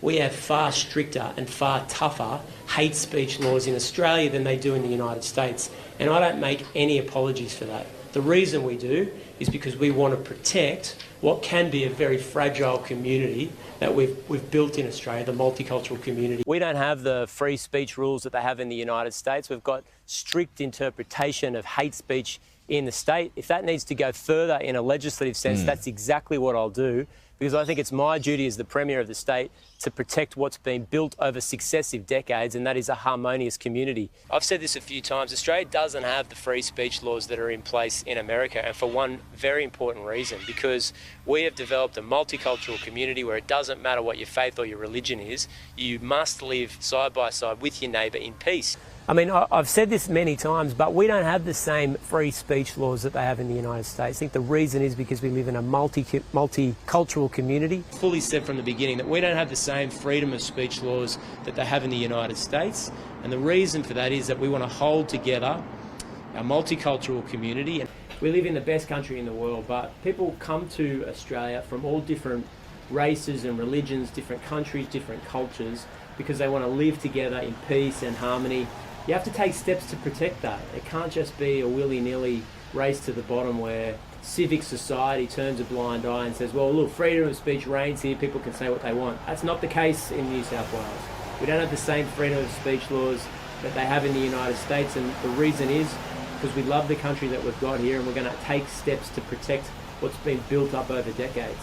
We have far stricter and far tougher hate speech laws in Australia than they do in the United States, and I don't make any apologies for that. The reason we do is because we want to protect what can be a very fragile community that we've built in Australia, the multicultural community. We don't have the free speech rules that they have in the United States. We've got strict interpretation of hate speech in the state. If that needs to go further in a legislative sense, that's exactly what I'll do, because I think it's my duty as the Premier of the state to protect what's been built over successive decades, and that is a harmonious community. I've said this a few times, Australia doesn't have the free speech laws that are in place in America, and for one very important reason, because we have developed a multicultural community where it doesn't matter what your faith or your religion is, you must live side by side with your neighbour in peace. I mean, I've said this many times, but we don't have the same free speech laws that they have in the United States. I think the reason is because we live in a multicultural community. Fully said from the beginning that we don't have the same freedom of speech laws that they have in the United States. And the reason for that is that we want to hold together our multicultural community. We live in the best country in the world, but people come to Australia from all different races and religions, different countries, different cultures, because they want to live together in peace and harmony. You have to take steps to protect that. It can't just be a willy-nilly race to the bottom where civic society turns a blind eye and says, well, look, freedom of speech reigns here, people can say what they want. That's not the case in New South Wales. We don't have the same freedom of speech laws that they have in the United States, and the reason is because we love the country that we've got here, and we're going to take steps to protect what's been built up over decades.